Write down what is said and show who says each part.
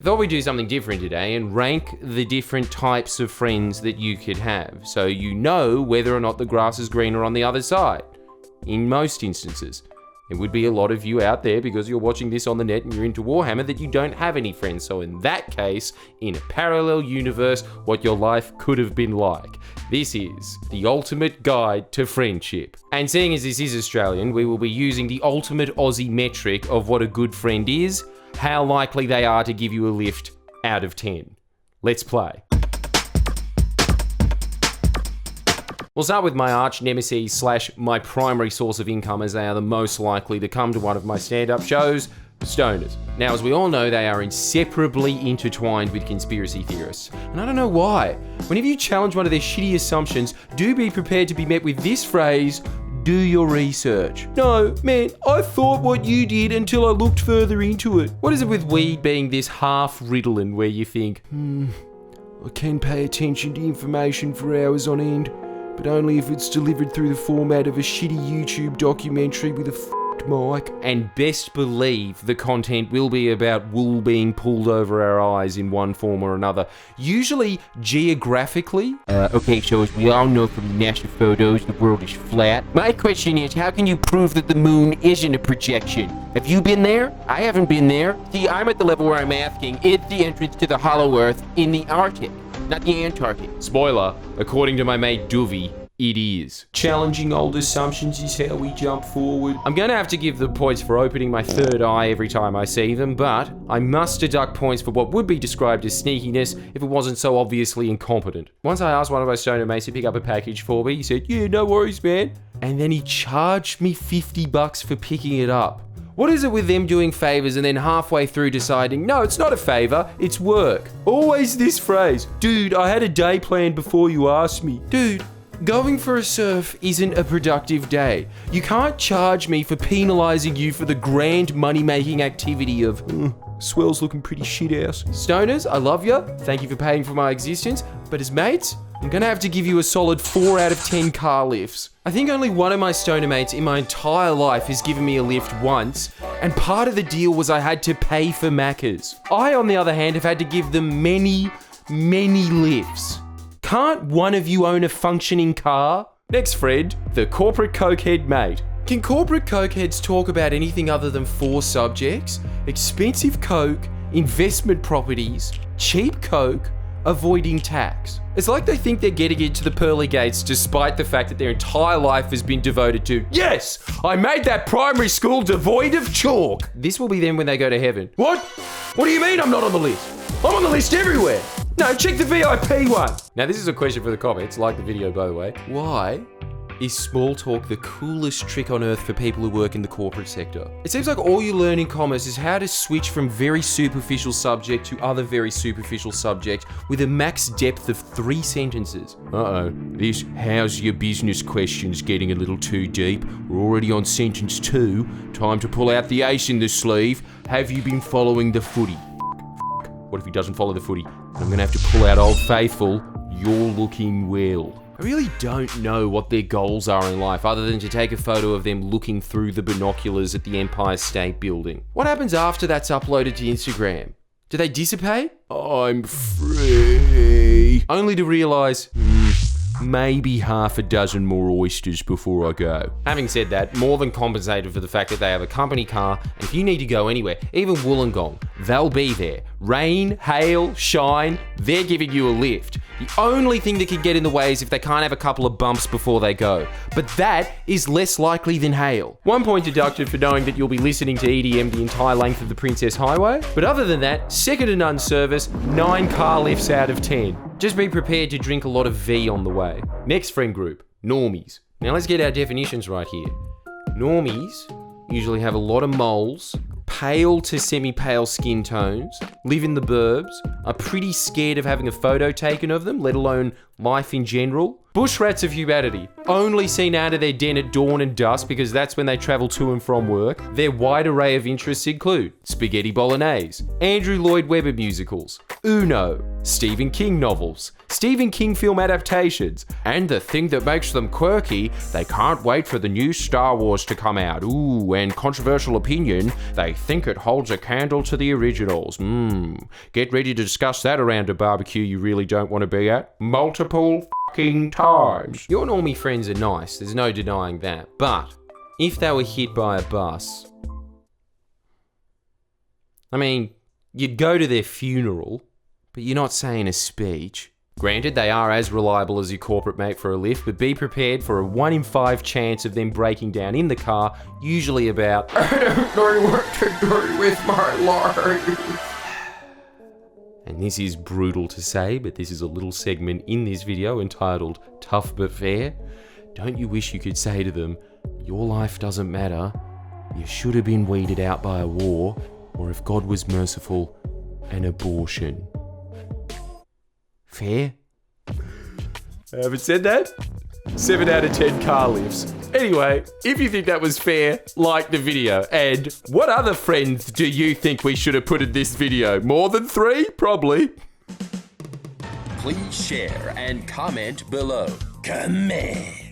Speaker 1: Thought we'd do something different today and rank the different types of friends that you could have, so you know whether or not the grass is greener on the other side. In most instances, there would be a lot of you out there, because you're watching this on the net and you're into Warhammer, that you don't have any friends. So in that case, in a parallel universe, what your life could have been like. This is the ultimate guide to friendship. And seeing as this is Australian, we will be using the ultimate Aussie metric of what a good friend is, how likely they are to give you a lift out of 10. Let's play. We'll start with my arch nemesis / my primary source of income, as they are the most likely to come to one of my stand-up shows, stoners. Now, as we all know, they are inseparably intertwined with conspiracy theorists. And I don't know why. Whenever you challenge one of their shitty assumptions, do be prepared to be met with this phrase: do your research. No, man, I thought what you did until I looked further into it. What is it with weed being this half Ritalin where you think, I can pay attention to information for hours on end, but only if it's delivered through the format of a shitty YouTube documentary with a f***ed mic. And best believe the content will be about wool being pulled over our eyes in one form or another, usually geographically.
Speaker 2: Okay, so as we all know from the NASA photos, the world is flat. My question is, how can you prove that the moon isn't a projection? Have you been there? I haven't been there. See, I'm at the level where I'm asking, is the entrance to the hollow earth in the Arctic, not the Antarctic?
Speaker 1: Spoiler, according to my mate Duvy, it is. Challenging old assumptions is how we jump forward. I'm going to have to give them points for opening my third eye every time I see them, but I must deduct points for what would be described as sneakiness if it wasn't so obviously incompetent. Once I asked one of my stoner mates to pick up a package for me, he said, yeah, no worries, man. And then he charged me $50 for picking it up. What is it with them doing favors and then halfway through deciding, no, it's not a favor, it's work? Always this phrase, dude, I had a day planned before you asked me. Dude, going for a surf isn't a productive day. You can't charge me for penalizing you for the grand money-making activity of, swell's looking pretty shit-house. Stoners, I love ya. Thank you for paying for my existence. But as mates, I'm gonna have to give you a solid 4 out of 10 car lifts. I think only one of my stoner mates in my entire life has given me a lift once, and part of the deal was I had to pay for Maccas. I, on the other hand, have had to give them many, many lifts. Can't one of you own a functioning car? Next friend, the corporate cokehead mate. Can corporate cokeheads talk about anything other than 4 subjects? Expensive coke, investment properties, cheap coke, avoiding tax. It's like they think they're getting into the pearly gates despite the fact that their entire life has been devoted to, yes, I made that primary school devoid of chalk. This will be them when they go to heaven. What? What do you mean I'm not on the list? I'm on the list everywhere. No, check the VIP one. Now this is a question for the comments, like the video by the way. Why is small talk the coolest trick on earth for people who work in the corporate sector? It seems like all you learn in commerce is how to switch from very superficial subject to other very superficial subject with a max depth of 3 sentences. Uh-oh, this how's your business question's getting a little too deep. We're already on sentence 2. Time to pull out the ace in the sleeve. Have you been following the footy? What if he doesn't follow the footy? I'm gonna have to pull out Old Faithful. You're looking well. I really don't know what their goals are in life other than to take a photo of them looking through the binoculars at the Empire State Building. What happens after that's uploaded to Instagram? Do they dissipate? I'm free. Only to realise, maybe half a dozen more oysters before I go. Having said that, more than compensated for the fact that they have a company car, and if you need to go anywhere, even Wollongong, they'll be there. Rain, hail, shine, they're giving you a lift. The only thing that can get in the way is if they can't have a couple of bumps before they go. But that is less likely than hail. 1 point deducted for knowing that you'll be listening to EDM the entire length of the Princess Highway. But other than that, second to none service, 9 car lifts out of 10. Just be prepared to drink a lot of V on the way. Next friend group, Normies. Now let's get our definitions right here. Normies usually have a lot of moles, pale to semi-pale skin tones, live in the burbs, are pretty scared of having a photo taken of them, let alone life in general, Bush rats of humanity, only seen out of their den at dawn and dusk because that's when they travel to and from work. Their wide array of interests include spaghetti bolognese, Andrew Lloyd Webber musicals, Uno, Stephen King novels, Stephen King film adaptations, and the thing that makes them quirky, they can't wait for the new Star Wars to come out. Ooh, and controversial opinion, they think it holds a candle to the originals. Get ready to discuss that around a barbecue you really don't want to be at. Multiple fucking times. Your normie friends are nice, there's no denying that. But if they were hit by a bus, I mean, you'd go to their funeral, but you're not saying a speech. Granted, they are as reliable as your corporate mate for a lift, but be prepared for a 1 in 5 chance of them breaking down in the car, usually about, I don't know what to do with my life. And this is brutal to say, but this is a little segment in this video entitled Tough But Fair. Don't you wish you could say to them, your life doesn't matter, you should have been weeded out by a war, or if God was merciful, an abortion. Fair? I haven't said that. 7 out of 10 car lifts. Anyway, if you think that was fair, like the video. And what other friends do you think we should have put in this video? More than 3? Probably.
Speaker 3: Please share and comment below. Comment.